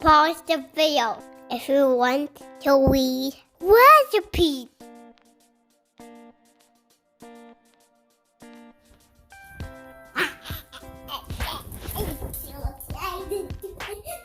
pause the video if you want to read recipes.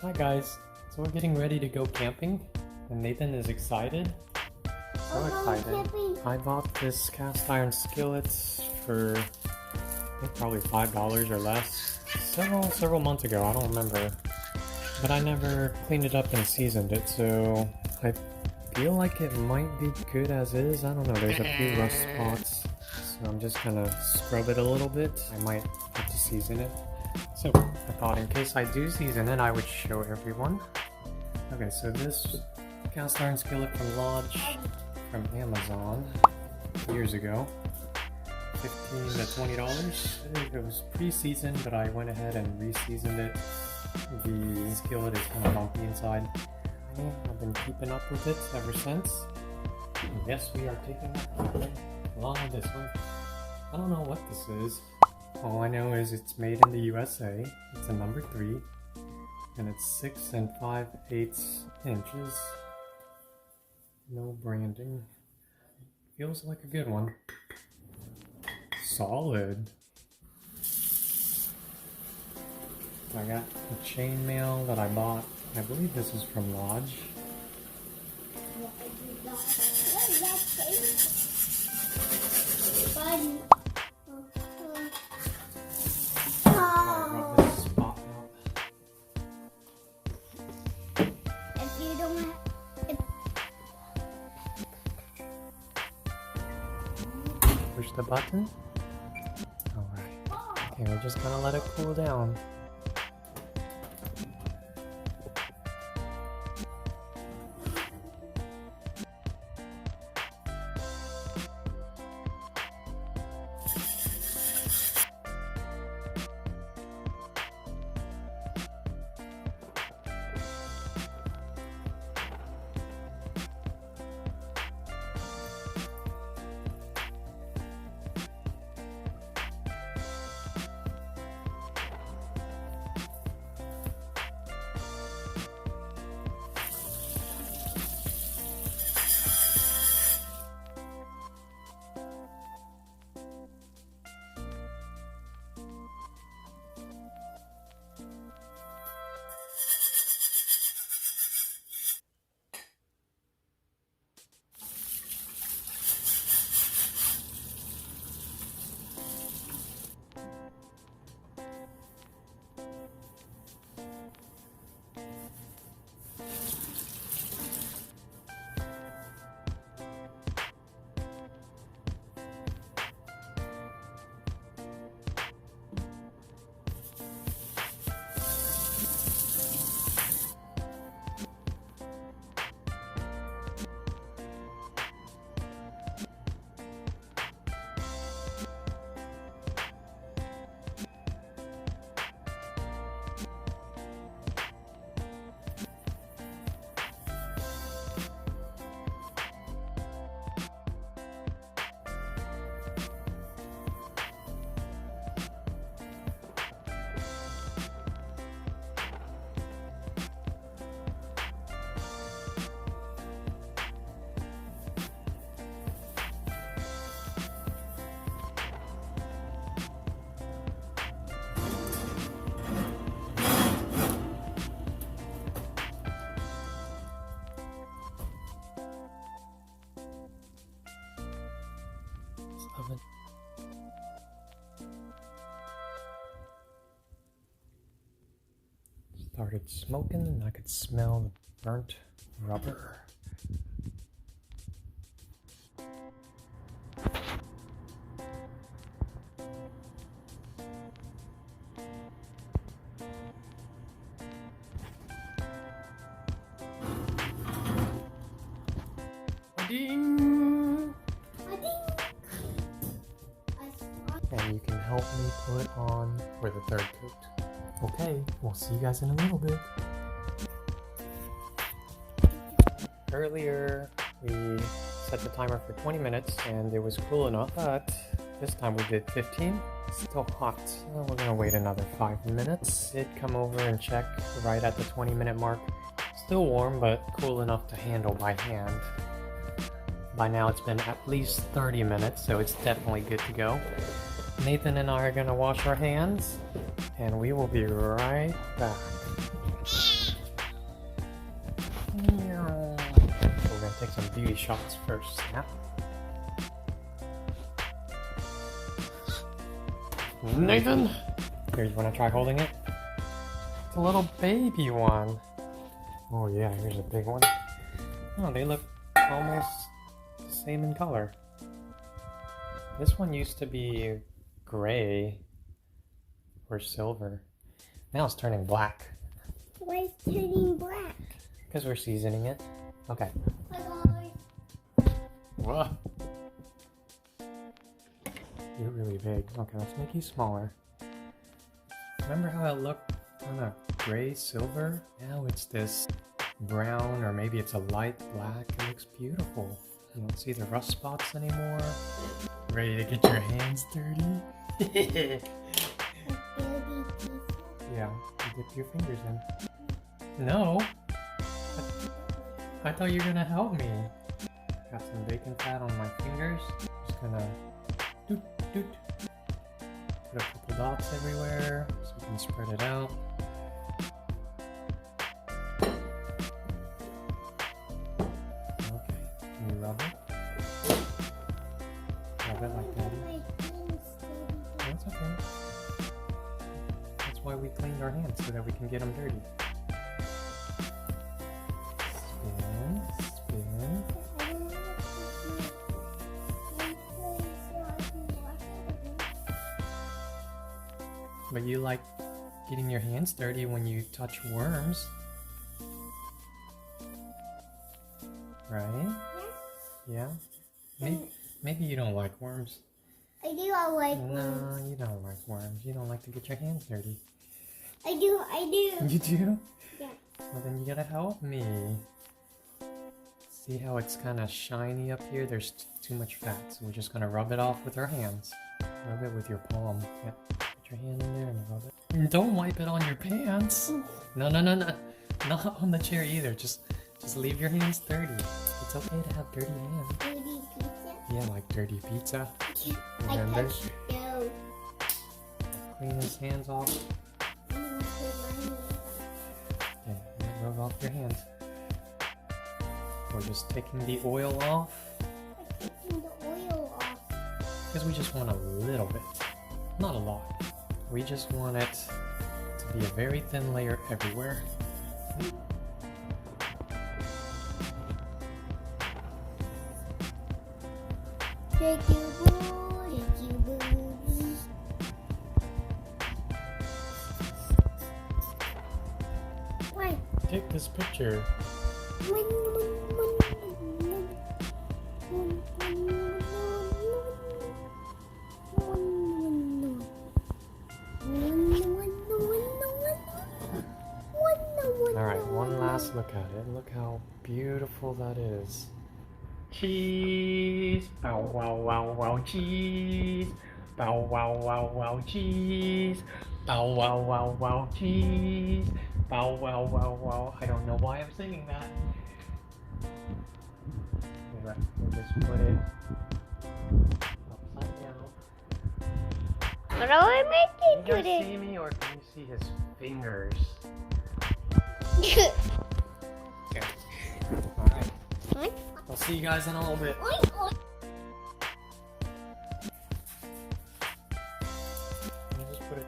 Hi guys, so we're getting ready to go camping and Nathan is excited. So excited. I bought this cast iron skillet for I think probably $5 or less several months ago. I don't remember, but I never cleaned it up and seasoned it, so I feel like it might be good as is. I don't know, there's a few rust spots, so I'm just gonna scrub it a little bit. I might have to season it. So I thought in case I do season it, I would show everyone. Okay, so this cast iron skillet from Lodge from Amazon years ago, $15 to $20. It was pre-seasoned, but I went ahead and re-seasoned it. The skillet is kind of bumpy inside. I've been keeping up with it ever since. And yes, we are taking it along this way. I don't know what this is. All I know is it's made in the USA. It's a number 3, and it's 6 5/8 inches. No branding. Feels like a good one. Solid. I got a chainmail that I bought. I believe this is from Lodge. Push the button. Alright. Okay, we're just gonna let it cool down. Oven. Started smoking and I could smell the burnt rubber. Ding! And you can help me put on for the third coat. Okay, we'll see you guys in a little bit. Earlier, we set the timer for 20 minutes and it was cool enough, but this time we did 15. It's still hot. We're gonna wait another 5 minutes. Did come over and check right at the 20-minute mark. Still warm, but cool enough to handle by hand. By now it's been at least 30 minutes, so it's definitely good to go. Nathan and I are gonna wash our hands, and we will be right back. We're gonna take some beauty shots first. Snap. Nathan! Here, you wanna try holding it? It's a little baby one. Oh yeah, here's a big one. Oh, they look almost the same in color. This one used to be gray or silver. Now it's turning black. Why is it turning black? Because we're seasoning it. Okay. Bye-bye. Whoa. You're really big. Okay, let's make you smaller. Remember how it looked kind of gray silver? Now it's this brown, or maybe it's a light black. It looks beautiful. You don't see the rust spots anymore. Ready to get your hands dirty? Yeah, you dip your fingers in. No! I thought you were gonna help me. Got some bacon fat on my fingers. Just gonna doot doot. Put a couple dots everywhere so we can spread it out. Okay, can you rub it? Rub it like that. That's okay. That's why we cleaned our hands, so that we can get them dirty. Spin, spin. But you like getting your hands dirty when you touch worms, right? Yeah? Maybe you don't like worms. I do like worms. No, you don't like worms. You don't like to get your hands dirty. I do. You do? Yeah. Well, then you gotta help me. See how it's kind of shiny up here? There's too much fat, so we're just gonna rub it off with our hands. Rub it with your palm. Yeah. Put your hand in there and rub it. Don't wipe it on your pants. No. Not on the chair either. Just leave your hands dirty. It's okay to have dirty hands. Dirty pizza? Yeah, like dirty pizza. I Remember? touched those. Clean his hands off. Okay, rub off your hands. We're just taking the oil off. I'm taking the oil off. Because we just want a little bit. Not a lot. We just want it to be a very thin layer everywhere. Thank you, boo. Thank you, boo. Why? Take this picture. Alright, one last look at it. Look how beautiful that is. Cheese! Bow wow wow wow cheese! Bow wow wow wow cheese! Bow wow wow wow cheese! Bow wow wow wow. I don't know why I'm singing that. Alright, we'll just put it upside down. What are we making Can you guys today? see me, or can you see his fingers? Okay. Alright. I'll see you guys in a little bit. Let me just put it.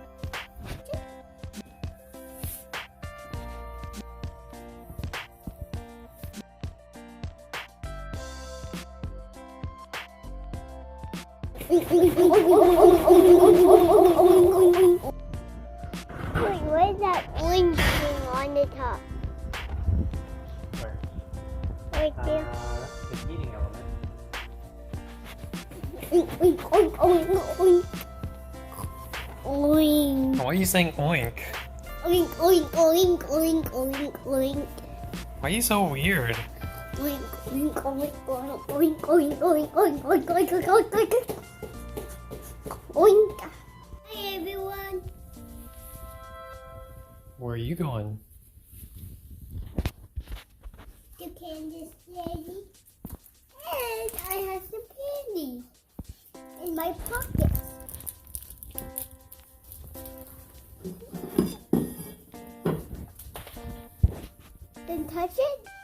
Wait, what is that orange thing on the top? Where? Right there. That's the heating element. Oink, oink, oink, oink, oink. Oink. Why are you saying oink? Oink, oink, oink, oink, oink, oink. Why are you so weird? Oink, oink, oink, oink, oink, oink, oink, oink, oink, oink, oink, oink. Oink. Hi everyone. Where are you going? candy, Daddy. And I have some candy in my pockets. Then touch it.